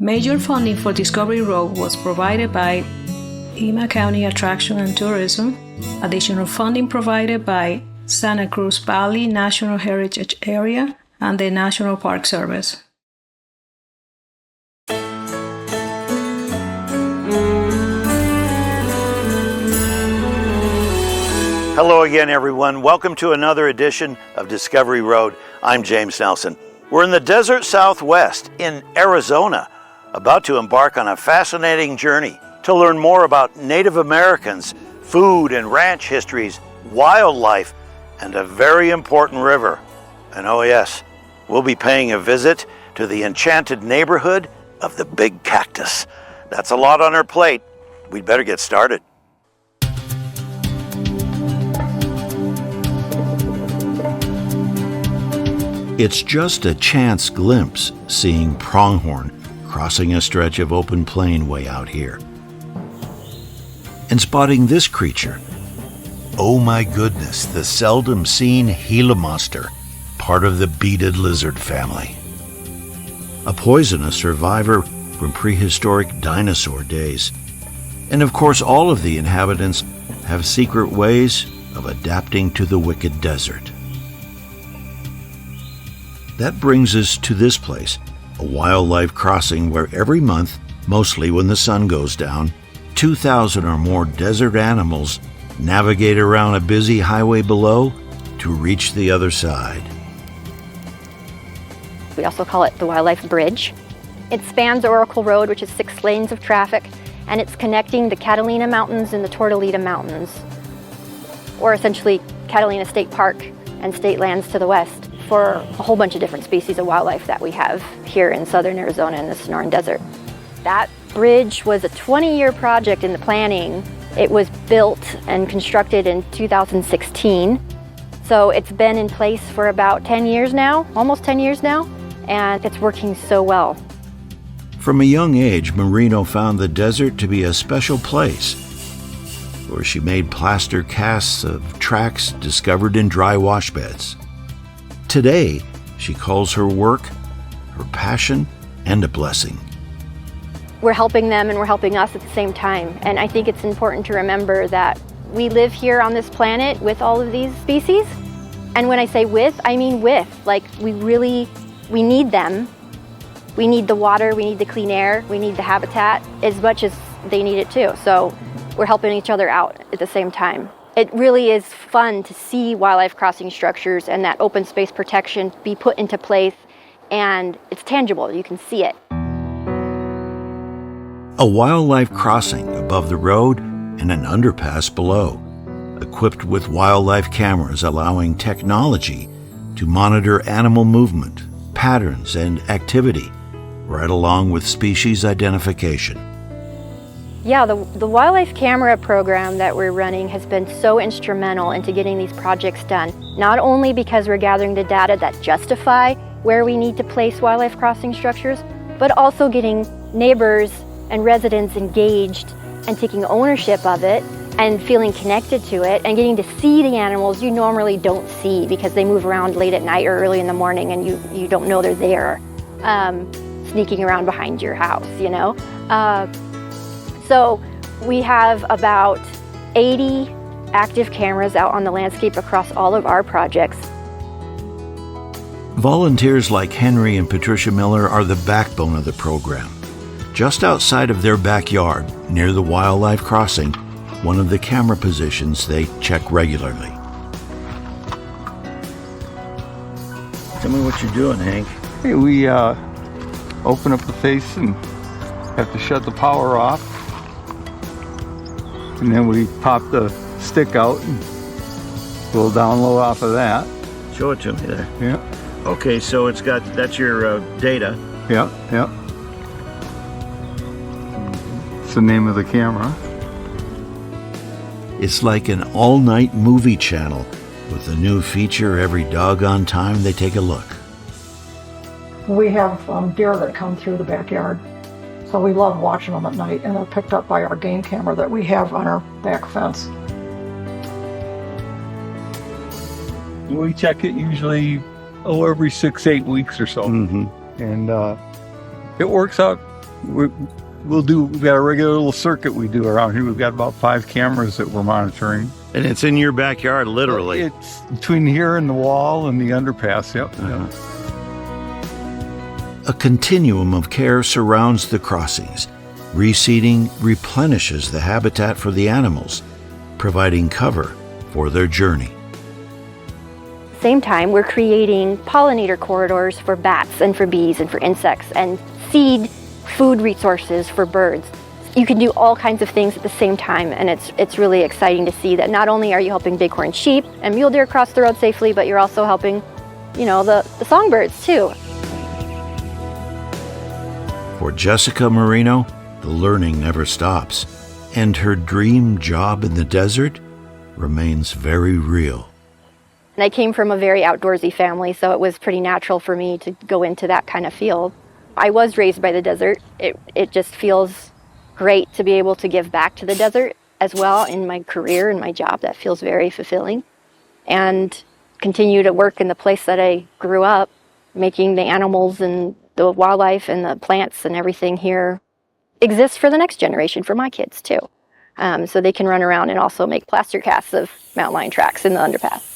Major funding for Discovery Road was provided by Pima County Attraction and Tourism, additional funding provided by Santa Cruz Valley National Heritage Area and the National Park Service. Hello again, everyone. Welcome to another edition of Discovery Road. I'm James Nelson. We're in the desert Southwest in Arizona, about to embark on a fascinating journey to learn more about Native Americans, food and ranch histories, wildlife, and a very important river. And oh yes, we'll be paying a visit to the enchanted neighborhood of the Big Cactus. That's a lot on our plate. We'd better get started. It's just a chance glimpse seeing pronghorn crossing a stretch of open plain way out here. And spotting this creature. Oh my goodness, the seldom seen Gila monster, part of the beaded lizard family. A poisonous survivor from prehistoric dinosaur days. And of course, all of the inhabitants have secret ways of adapting to the wicked desert. That brings us to this place, a wildlife crossing where every month, mostly when the sun goes down, 2,000 or more desert animals navigate around a busy highway below to reach the other side. We also call it the Wildlife Bridge. It spans Oracle Road, which is 6 lanes of traffic, and it's connecting the Catalina Mountains and the Tortolita Mountains, or essentially Catalina State Park and state lands to the west, for a whole bunch of different species of wildlife that we have here in southern Arizona in the Sonoran Desert. That bridge was a 20-year project in the planning. It was built and constructed in 2016. So it's been in place for about 10 years now, almost 10 years now, and it's working so well. From a young age, Marino found the desert to be a special place, where she made plaster casts of tracks discovered in dry wash beds. Today, she calls her work her passion and a blessing. We're helping them and we're helping us at the same time. And I think it's important to remember that we live here on this planet with all of these species. And when I say with, I mean with. Like, we need them. We need the water, we need the clean air, we need the habitat as much as they need it too. So we're helping each other out at the same time. It really is fun to see wildlife crossing structures and that open space protection be put into place, and it's tangible, you can see it. A wildlife crossing above the road and an underpass below, equipped with wildlife cameras allowing technology to monitor animal movement, patterns, and activity, right along with species identification. Yeah, the wildlife camera program that we're running has been so instrumental into getting these projects done, not only because we're gathering the data that justify where we need to place wildlife crossing structures, but also getting neighbors and residents engaged and taking ownership of it and feeling connected to it and getting to see the animals you normally don't see because they move around late at night or early in the morning and you don't know they're there, sneaking around behind your house, you know? So we have about 80 active cameras out on the landscape across all of our projects. Volunteers like Henry and Patricia Miller are the backbone of the program. Just outside of their backyard, near the wildlife crossing, one of the camera positions they check regularly. Tell me what you're doing, Hank. Hey, we open up the face and have to shut the power off. And then we pop the stick out and we'll download off of that. Show it to me there. Yeah. Okay, so that's your data. Yeah, yeah. It's the name of the camera. It's like an all-night movie channel with a new feature every doggone time they take a look. We have deer that come through the backyard. So we love watching them at night, and they're picked up by our game camera that we have on our back fence. We check it usually every 6-8 weeks or so. Mm-hmm. And it works out we've got a regular little circuit we do around here. We've got about 5 cameras that we're monitoring. And it's in your backyard, literally. It's between here and the wall and the underpass, yep. A continuum of care surrounds the crossings. Reseeding replenishes the habitat for the animals, providing cover for their journey. Same time, we're creating pollinator corridors for bats and for bees and for insects, and seed food resources for birds. You can do all kinds of things at the same time, and it's really exciting to see that not only are you helping bighorn sheep and mule deer cross the road safely, but you're also helping, the songbirds too. For Jessica Marino, the learning never stops, and her dream job in the desert remains very real. And I came from a very outdoorsy family, so it was pretty natural for me to go into that kind of field. I was raised by the desert. It just feels great to be able to give back to the desert as well in my career and my job. That feels very fulfilling. And continue to work in the place that I grew up, making the animals and the wildlife and the plants and everything here exist for the next generation, for my kids too. So they can run around and also make plaster casts of mountain lion tracks in the underpass.